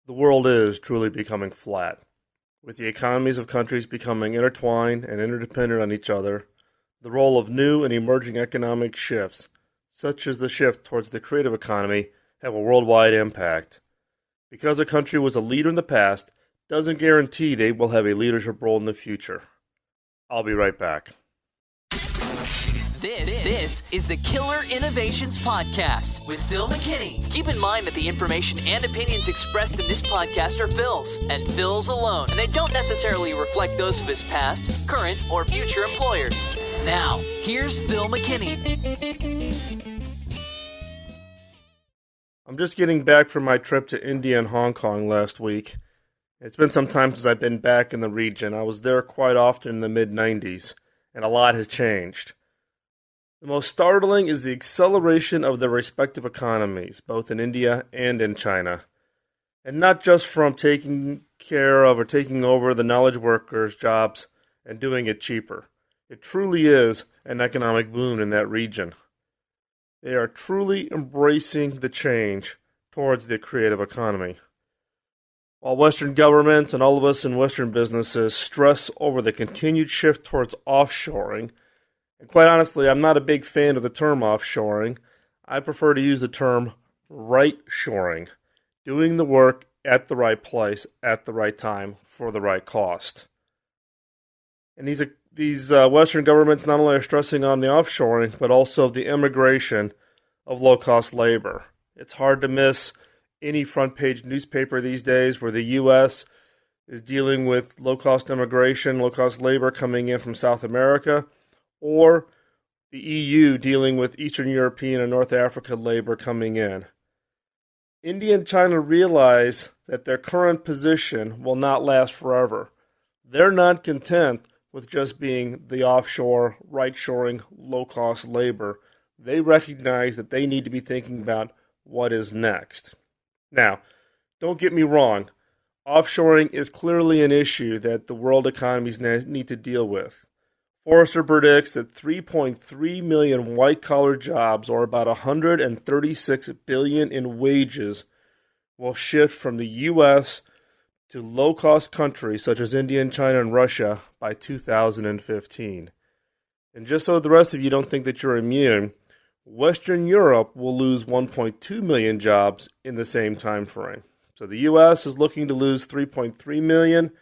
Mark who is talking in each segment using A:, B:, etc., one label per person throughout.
A: The world is truly becoming flat. With the economies of countries becoming intertwined and interdependent on each other, the role of new and emerging economic shifts, such as the shift towards the creative economy, have a worldwide impact. Because a country was a leader in the past doesn't guarantee they will have a leadership role in the future. I'll be right back.
B: This is the Killer Innovations Podcast with Phil McKinney. Keep in mind that the information and opinions expressed in this podcast are Phil's, and Phil's alone, and they don't necessarily reflect those of his past, current, or future employers. Now, here's Phil McKinney.
A: I'm just getting back from my trip to India and Hong Kong last week. It's been some time since I've been back in the region. I was there quite often in the mid-90s, and a lot has changed. The most startling is the acceleration of their respective economies, both in India and in China. And not just from taking care of or taking over the knowledge workers' jobs and doing it cheaper. It truly is an economic boom in that region. They are truly embracing the change towards the creative economy. While Western governments and all of us in Western businesses stress over the continued shift towards offshoring, and quite honestly, I'm not a big fan of the term offshoring. I prefer to use the term right-shoring, doing the work at the right place, at the right time, for the right cost. And these Western governments not only are stressing on the offshoring, but also the immigration of low-cost labor. It's hard to miss any front-page newspaper these days where the U.S. is dealing with low-cost immigration, low-cost labor coming in from South America, or the EU dealing with Eastern European and North Africa labor coming in. India and China realize that their current position will not last forever. They're not content with just being the offshore, right-shoring, low-cost labor. They recognize that they need to be thinking about what is next. Now, don't get me wrong. Offshoring is clearly an issue that the world economies need to deal with. Forrester predicts that 3.3 million white-collar jobs, or about 136 billion in wages, will shift from the U.S. to low-cost countries such as India and China and Russia by 2015. And just so the rest of you don't think that you're immune, Western Europe will lose 1.2 million jobs in the same time frame. So the U.S. is looking to lose 3.3 million.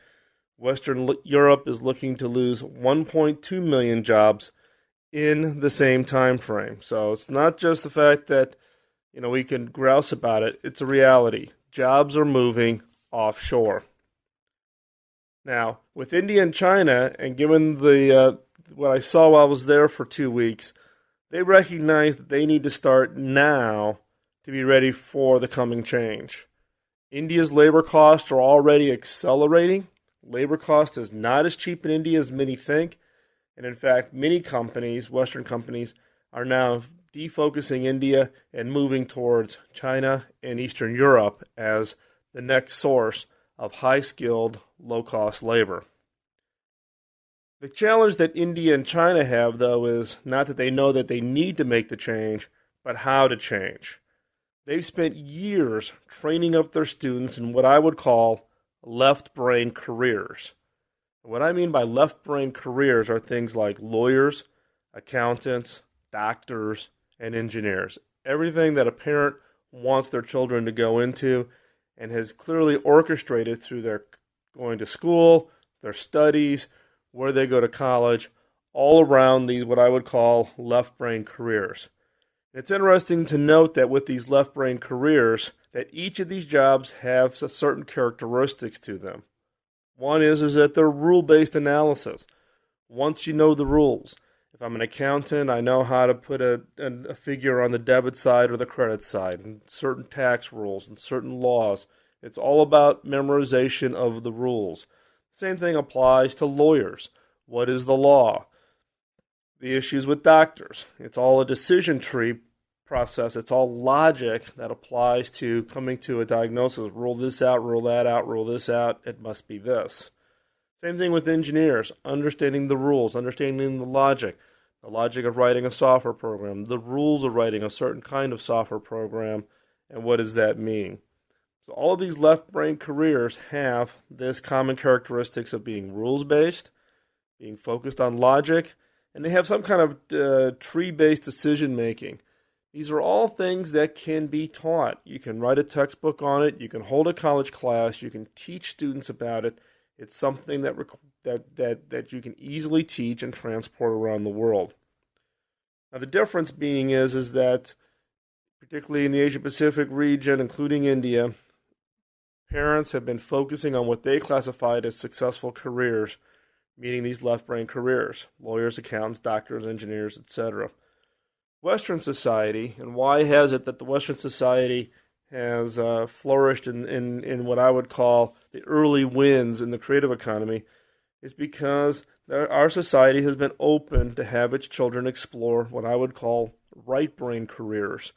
A: Western Europe is looking to lose 1.2 million jobs in the same time frame. So it's not just the fact that we can grouse about it. It's a reality. Jobs are moving offshore. Now, with India and China, and given what I saw while I was there for 2 weeks, they recognize that they need to start now to be ready for the coming change. India's labor costs are already accelerating. Labor cost is not as cheap in India as many think. And in fact, many companies, Western companies, are now defocusing India and moving towards China and Eastern Europe as the next source of high-skilled, low-cost labor. The challenge that India and China have, though, is not that they know that they need to make the change, but how to change. They've spent years training up their students in what I would call left-brain careers. What I mean by left-brain careers are things like lawyers, accountants, doctors, and engineers. Everything that a parent wants their children to go into and has clearly orchestrated through their going to school, their studies, where they go to college, all around these what I would call left-brain careers. It's interesting to note that with these left-brain careers, that each of these jobs have certain characteristics to them. One is that they're rule-based analysis. Once you know the rules, if I'm an accountant, I know how to put a figure on the debit side or the credit side, and certain tax rules and certain laws. It's all about memorization of the rules. Same thing applies to lawyers. What is the law? The issues with doctors. It's all a decision tree process. It's all logic that applies to coming to a diagnosis. Rule this out, rule that out, rule this out. It must be this. Same thing with engineers. Understanding the rules, understanding the logic of writing a software program, the rules of writing a certain kind of software program, and what does that mean? So all of these left-brain careers have this common characteristics of being rules-based, being focused on logic, and they have some kind of tree-based decision-making. These are all things that can be taught. You can write a textbook on it. You can hold a college class. You can teach students about it. It's something that you can easily teach and transport around the world. Now, the difference being is that, particularly in the Asia-Pacific region, including India, parents have been focusing on what they classified as successful careers, meaning these left-brain careers: lawyers, accountants, doctors, engineers, etc. Western society, and why has it that the Western society has flourished in what I would call the early wins in the creative economy, is because our society has been open to have its children explore what I would call right-brain careers.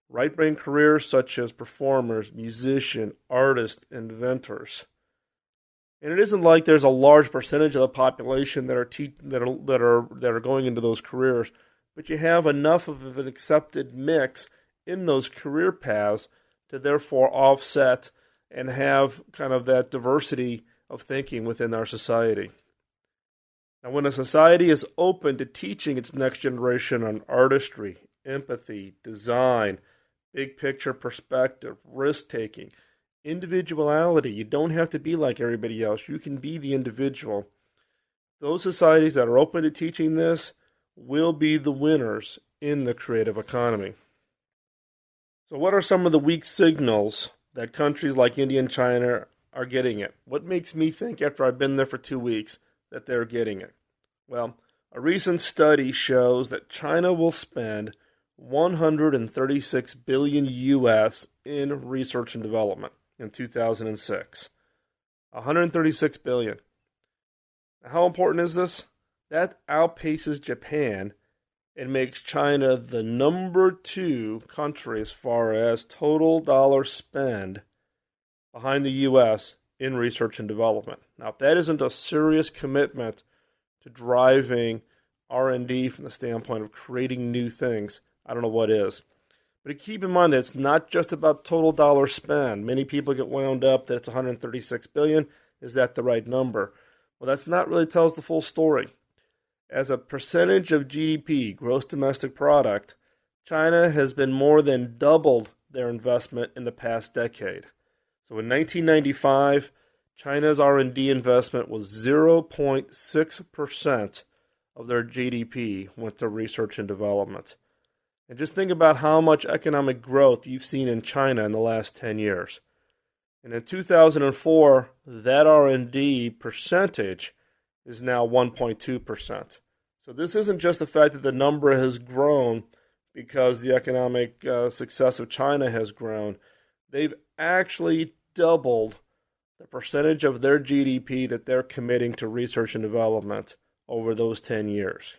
A: Right-brain careers such as performers, musicians, artists, inventors. And it isn't like there's a large percentage of the population that are going into those careers, but you have enough of an accepted mix in those career paths to therefore offset and have kind of that diversity of thinking within our society. Now, when a society is open to teaching its next generation on artistry, empathy, design, big picture perspective, risk-taking, individuality, you don't have to be like everybody else. You can be the individual. Those societies that are open to teaching this will be the winners in the creative economy. So what are some of the weak signals that countries like India and China are getting it? What makes me think, after I've been there for 2 weeks, that they're getting it? Well, a recent study shows that China will spend 136 billion US in research and development in 2006. 136 billion. How important is this? That outpaces Japan and makes China the number 2 country as far as total dollar spend behind the U.S. in research and development. Now, if that isn't a serious commitment to driving R&D from the standpoint of creating new things, I don't know what is. But keep in mind that it's not just about total dollar spend. Many people get wound up that it's 136 billion. Is that the right number? Well, that's not really tells the full story. As a percentage of GDP, gross domestic product, China has been more than doubled their investment in the past decade. So in 1995, China's R&D investment was 0.6% of their GDP went to research and development. And just think about how much economic growth you've seen in China in the last 10 years. And in 2004, that R&D percentage is now 1.2%. So this isn't just the fact that the number has grown because the economic success of China has grown. They've actually doubled the percentage of their GDP that they're committing to research and development over those 10 years.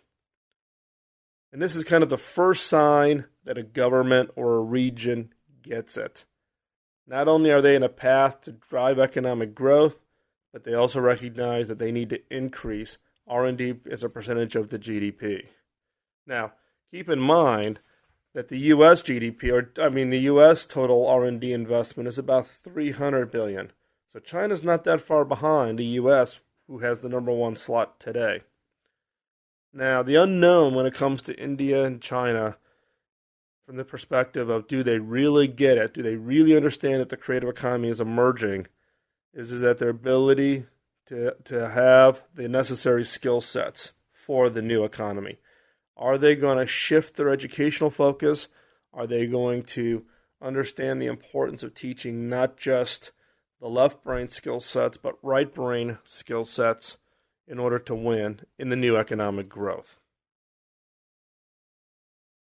A: And this is kind of the first sign that a government or a region gets it. Not only are they in a path to drive economic growth, but they also recognize that they need to increase R&D as a percentage of the GDP. Now, keep in mind that the U.S. GDP, the U.S. total R&D investment is about $300 billion. So China's not that far behind the U.S., who has the number 1 slot today. Now, the unknown when it comes to India and China, from the perspective of do they really get it, do they really understand that the creative economy is emerging, is that their ability to have the necessary skill sets for the new economy. Are they going to shift their educational focus? Are they going to understand the importance of teaching not just the left brain skill sets, but right brain skill sets in order to win in the new economic growth?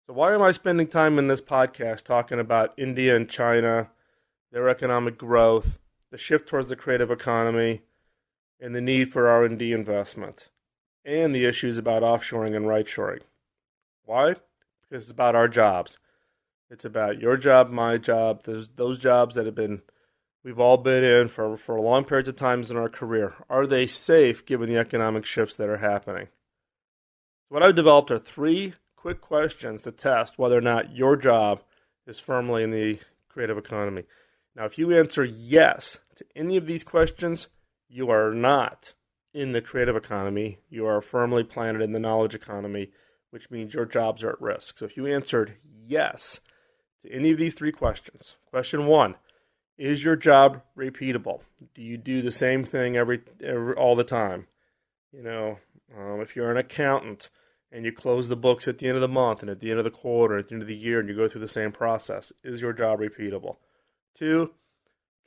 A: So why am I spending time in this podcast talking about India and China, their economic growth, the shift towards the creative economy, and the need for R&D investment, and the issues about offshoring and right-shoring? Why? Because it's about our jobs. It's about your job, my job, those jobs that we've all been in for long periods of times in our career. Are they safe given the economic shifts that are happening? What I've developed are 3 quick questions to test whether or not your job is firmly in the creative economy. Now, if you answer yes to any of these questions, you are not in the creative economy. You are firmly planted in the knowledge economy, which means your jobs are at risk. So if you answered yes to any of these three questions, question one, is your job repeatable? Do you do the same thing all the time? If you're an accountant and you close the books at the end of the month and at the end of the quarter, at the end of the year, and you go through the same process, is your job repeatable? Two,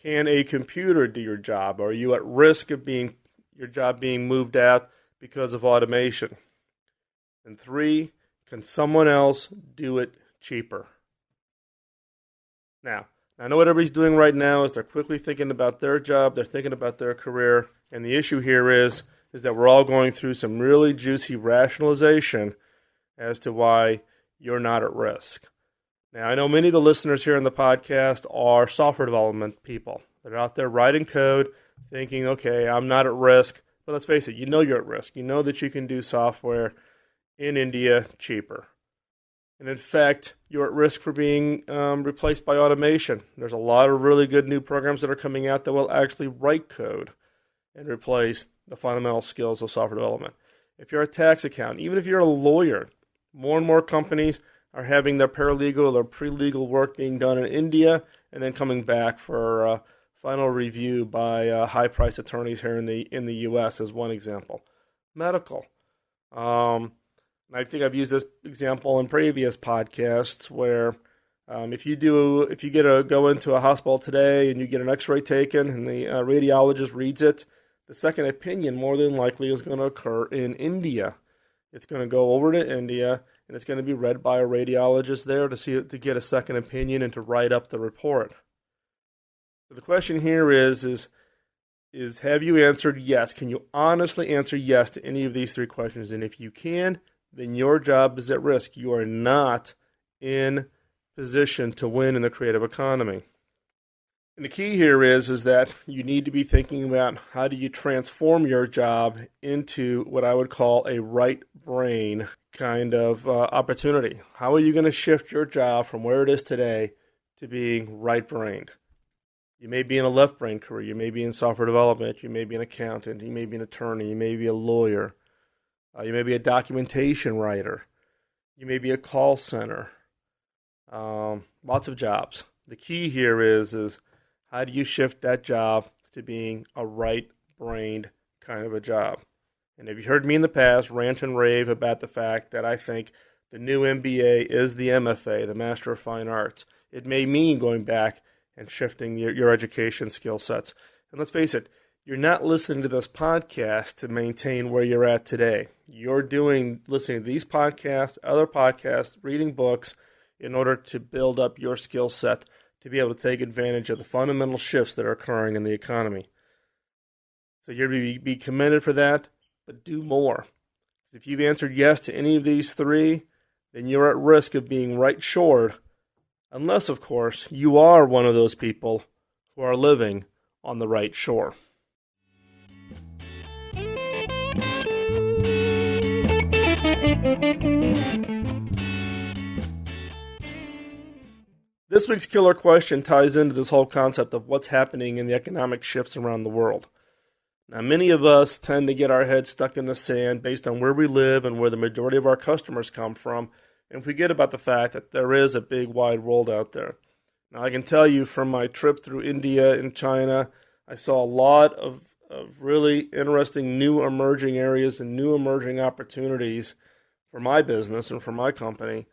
A: can a computer do your job? Are you at risk of your job being moved out because of automation? And three, can someone else do it cheaper? Now, I know what everybody's doing right now is they're quickly thinking about their job, they're thinking about their career, and the issue here is that we're all going through some really juicy rationalization as to why you're not at risk. Now, I know many of the listeners here on the podcast are software development people. They're out there writing code, thinking, okay, I'm not at risk. But let's face it, you know you're at risk. You know that you can do software in India cheaper. And in fact, you're at risk for being replaced by automation. There's a lot of really good new programs that are coming out that will actually write code and replace the fundamental skills of software development. If you're a tax accountant, even if you're a lawyer, more and more companies are having their paralegal or pre-legal work being done in India and then coming back for final review by high-priced attorneys here in the U.S. as one example. Medical. I think I've used this example in previous podcasts where if you go into a hospital today and you get an X-ray taken and the radiologist reads it, the second opinion more than likely is going to occur in India. It's going to go over to India and it's going to be read by a radiologist there to get a second opinion and to write up the report. So the question here is have you answered yes? Can you honestly answer yes to any of these three questions? And if you can, then your job is at risk. You are not in position to win in the creative economy. And the key here is that you need to be thinking about how do you transform your job into what I would call a right brain kind of opportunity. How are you going to shift your job from where it is today to being right-brained? You may be in a left-brain career. You may be in software development. You may be an accountant. You may be an attorney. You may be a lawyer. You may be a documentation writer. You may be a call center. Lots of jobs. The key here is how do you shift that job to being a right-brained kind of a job? And if you heard me in the past rant and rave about the fact that I think the new MBA is the MFA, the Master of Fine Arts, it may mean going back and shifting your education skill sets. And let's face it, you're not listening to this podcast to maintain where you're at today. You're listening to these podcasts, other podcasts, reading books in order to build up your skill set to be able to take advantage of the fundamental shifts that are occurring in the economy. So you're going to be commended for that, but do more. If you've answered yes to any of these three, then you're at risk of being right short, unless, of course, you are one of those people who are living on the right shore. This week's killer question ties into this whole concept of what's happening in the economic shifts around the world. Now, many of us tend to get our heads stuck in the sand based on where we live and where the majority of our customers come from, and forget about the fact that there is a big wide world out there. Now, I can tell you from my trip through India and China, I saw a lot of really interesting new emerging areas and new emerging opportunities for my business and for my company.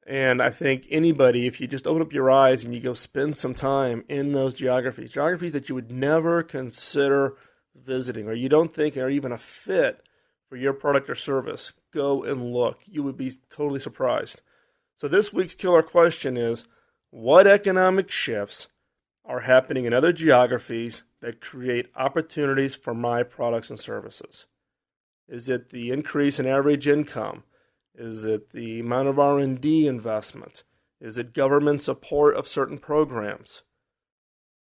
A: And I think anybody, if you just open up your eyes and you go spend some time in those geographies that you would never consider visiting or you don't think are even a fit for your product or service, go and look. You would be totally surprised. So this week's killer question is, what economic shifts are happening in other geographies that create opportunities for my products and services? Is it the increase in average income? Is it the amount of R&D investment? Is it government support of certain programs?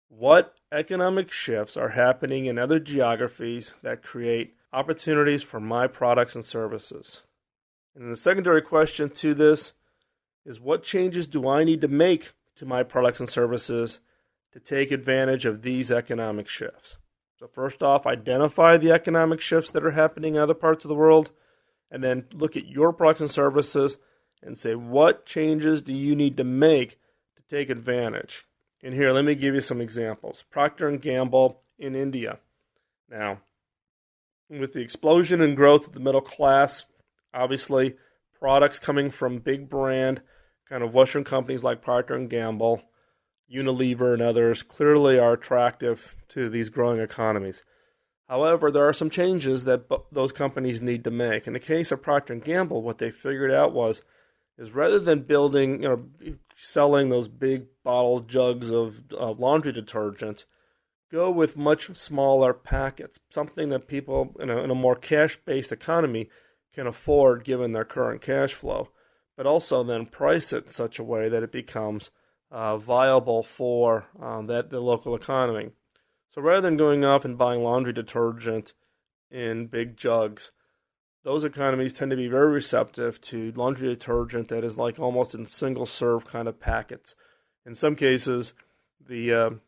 A: What economic shifts are happening in other geographies that create opportunities for my products and services? And the secondary question to this is, what changes do I need to make to my products and services to take advantage of these economic shifts? So first off, identify the economic shifts that are happening in other parts of the world, and then look at your products and services and say, what changes do you need to make to take advantage? And here, let me give you some examples. Procter & Gamble in India. Now, with the explosion and growth of the middle class, obviously, products coming from big brand, kind of Western companies like Procter & Gamble, Unilever, and others clearly are attractive to these growing economies. However, there are some changes that those companies need to make. In the case of Procter & Gamble, what they figured out is rather than selling those big bottle jugs of laundry detergent, go with much smaller packets, something that people in a more cash-based economy can afford given their current cash flow, but also then price it in such a way that it becomes viable for the local economy. So rather than going off and buying laundry detergent in big jugs, those economies tend to be very receptive to laundry detergent that is like almost in single-serve kind of packets. In some cases, the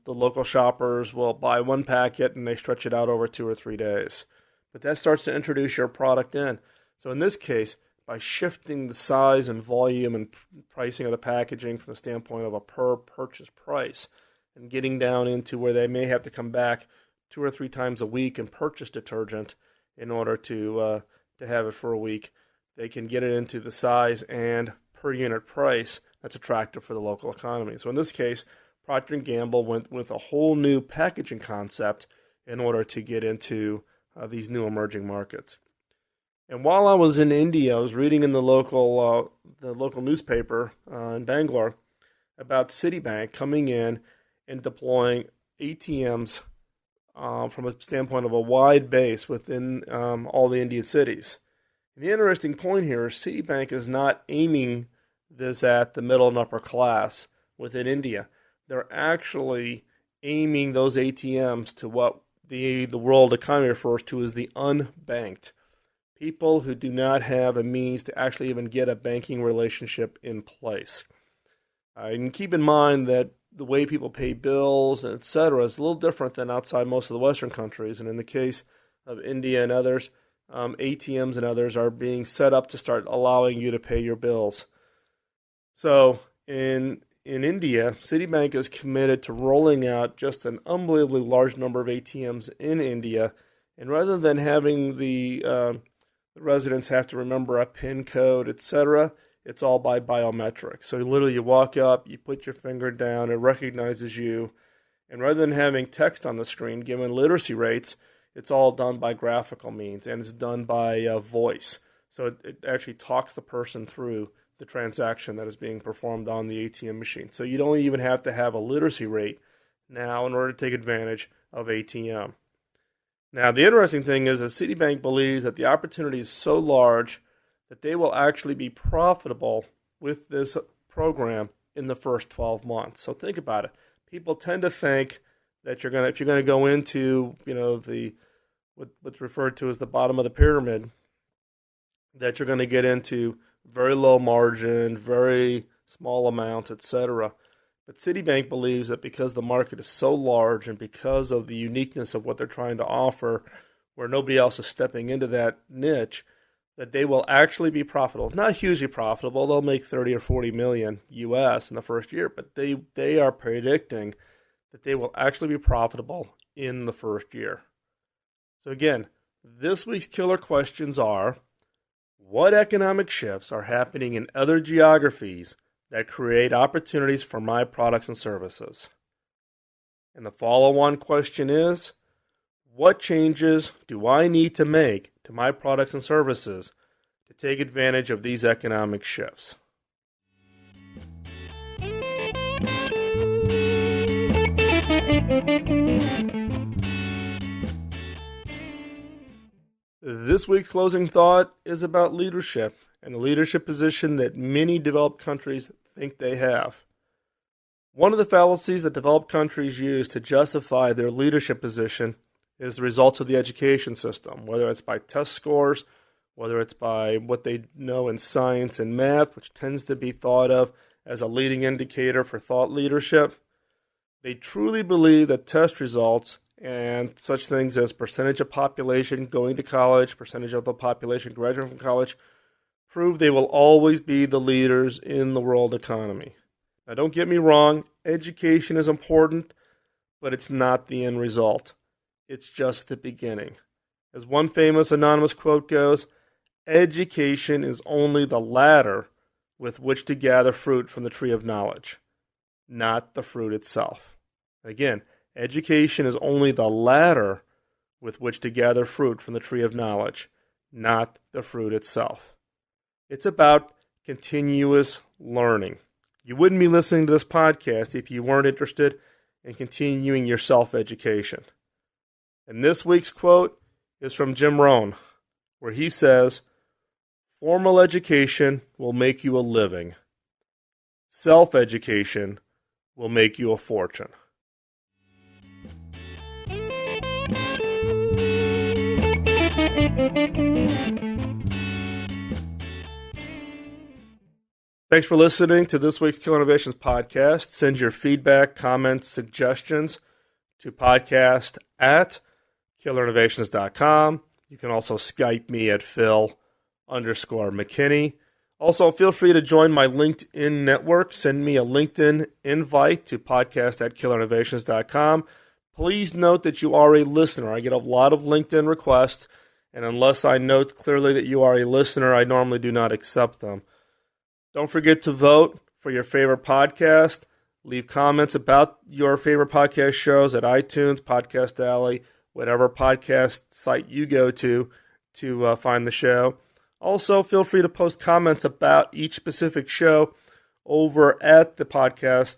A: local shoppers will buy one packet and they stretch it out over 2 or 3 days. But that starts to introduce your product in. So in this case, by shifting the size and volume and pricing of the packaging from the standpoint of a per purchase price and getting down into where they may have to come back 2 or 3 times a week and purchase detergent in order to have it for a week, they can get it into the size and per unit price that's attractive for the local economy. So in this case, Procter & Gamble went with a whole new packaging concept in order to get into these new emerging markets. And while I was in India, I was reading in the local newspaper in Bangalore about Citibank coming in and deploying ATMs from a standpoint of a wide base within all the Indian cities. And the interesting point here is Citibank is not aiming this at the middle and upper class within India. They're actually aiming those ATMs to what the world economy refers to as the unbanked. People who do not have a means to actually even get a banking relationship in place. And keep in mind that the way people pay bills, etc., is a little different than outside most of the Western countries. And in the case of India and others, ATMs and others are being set up to start allowing you to pay your bills. So in India, Citibank is committed to rolling out just an unbelievably large number of ATMs in India. And rather than having the residents have to remember a PIN code, etc., it's all by biometrics. So literally you walk up, you put your finger down, it recognizes you. And rather than having text on the screen, given literacy rates, it's all done by graphical means, and it's done by voice. So it actually talks the person through the transaction that is being performed on the ATM machine. So you don't even have to have a literacy rate now in order to take advantage of ATM. Now, the interesting thing is that Citibank believes that the opportunity is so large that they will actually be profitable with this program in the first 12 months. So think about it. People tend to think that if you're going to go into, what's referred to as the bottom of the pyramid, that you're going to get into very low margin, very small amount, etc. But Citibank believes that because the market is so large and because of the uniqueness of what they're trying to offer, where nobody else is stepping into that niche, that they will actually be profitable. Not hugely profitable. They'll make 30 or 40 million US in the first year, but they are predicting that they will actually be profitable in the first year. So again, this week's killer questions are: what economic shifts are happening in other geographies that create opportunities for my products and services? And the follow-on question is: what changes do I need to make to my products and services to take advantage of these economic shifts? This week's closing thought is about leadership and the leadership position that many developed countries think they have. One of the fallacies that developed countries use to justify their leadership position is the results of the education system, whether it's by test scores, whether it's by what they know in science and math, which tends to be thought of as a leading indicator for thought leadership. They truly believe that test results and such things as percentage of population going to college, percentage of the population graduating from college, prove they will always be the leaders in the world economy. Now, don't get me wrong, education is important, but it's not the end result. It's just the beginning. As one famous anonymous quote goes, education is only the ladder with which to gather fruit from the tree of knowledge, not the fruit itself. Again, education is only the ladder with which to gather fruit from the tree of knowledge, not the fruit itself. It's about continuous learning. You wouldn't be listening to this podcast if you weren't interested in continuing your self-education. And this week's quote is from Jim Rohn, where he says, "Formal education will make you a living. Self-education will make you a fortune." Thanks for listening to this week's Killer Innovations podcast. Send your feedback, comments, suggestions to podcast@killerinnovations.com. You can also Skype me at Phil_McKinney. Also, feel free to join my LinkedIn network. Send me a LinkedIn invite to podcast@killerinnovations.com. Please note that you are a listener. I get a lot of LinkedIn requests, and unless I note clearly that you are a listener, I normally do not accept them. Don't forget to vote for your favorite podcast. Leave comments about your favorite podcast shows at iTunes, Podcast Alley, whatever podcast site you go to find the show. Also, feel free to post comments about each specific show over at the podcast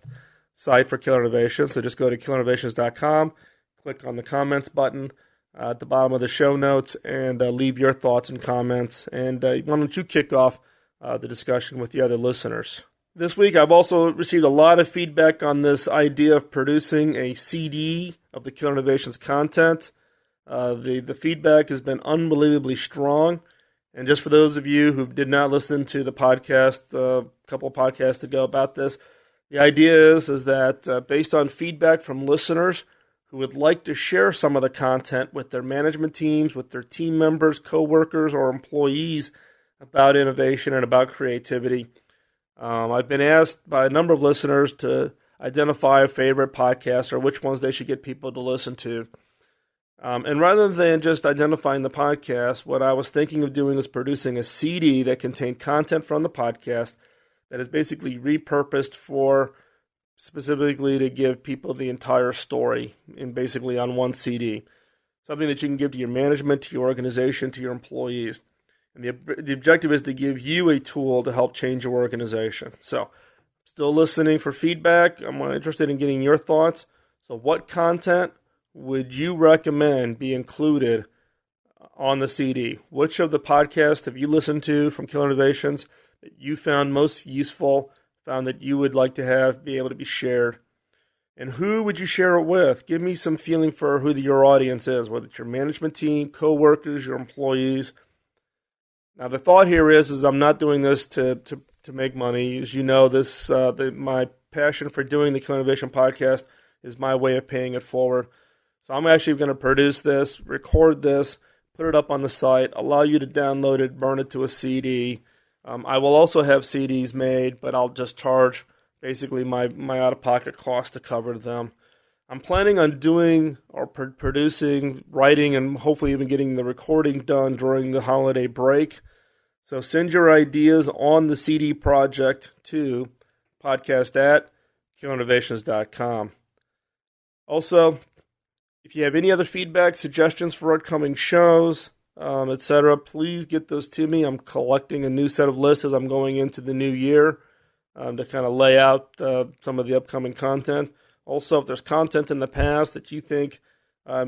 A: site for Killer Innovations. So just go to killerinnovations.com, click on the comments button at the bottom of the show notes, and leave your thoughts and comments. And why don't you kick off the discussion with the other listeners. This week, I've also received a lot of feedback on this idea of producing a CD of the Killer Innovations content. The feedback has been unbelievably strong. And just for those of you who did not listen to the podcast a couple of podcasts ago about this, the idea is that based on feedback from listeners who would like to share some of the content with their management teams, with their team members, coworkers, or employees about innovation and about creativity. I've been asked by a number of listeners to identify a favorite podcast or which ones they should get people to listen to. And rather than just identifying the podcast, what I was thinking of doing is producing a CD that contained content from the podcast that is basically repurposed for specifically to give people the entire story in basically on one CD. Something that you can give to your management, to your organization, to your employees. And the objective is to give you a tool to help change your organization. So, still listening for feedback. I'm interested in getting your thoughts. So, what content would you recommend be included on the CD? Which of the podcasts have you listened to from Killer Innovations that you found most useful, found that you would like to have be able to be shared? And who would you share it with? Give me some feeling for who your audience is, whether it's your management team, coworkers, your employees. Now, the thought here is I'm not doing this to make money. As you know, my passion for doing the Killer Innovation podcast is my way of paying it forward. So I'm actually going to produce this, record this, put it up on the site, allow you to download it, burn it to a CD. I will also have CDs made, but I'll just charge basically my out-of-pocket cost to cover them. I'm planning on doing or producing, writing, and hopefully even getting the recording done during the holiday break. So send your ideas on the CD project to podcast@killerinnovations.com. Also, if you have any other feedback, suggestions for upcoming shows, etc., please get those to me. I'm collecting a new set of lists as I'm going into the new year to kind of lay out some of the upcoming content. Also, if there's content in the past that you think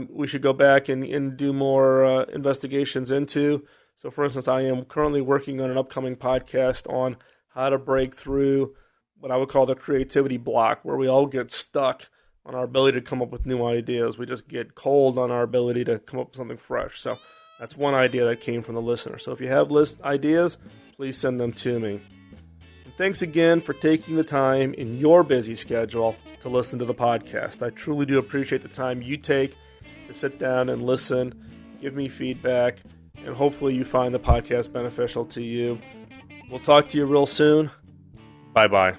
A: we should go back and do more investigations into. So, for instance, I am currently working on an upcoming podcast on how to break through what I would call the creativity block, where we all get stuck on our ability to come up with new ideas. We just get cold on our ability to come up with something fresh. So that's one idea that came from the listener. So if you have ideas, please send them to me. And thanks again for taking the time in your busy schedule to listen to the podcast. I truly do appreciate the time you take to sit down and listen, give me feedback, and hopefully you find the podcast beneficial to you. We'll talk to you real soon. Bye-bye.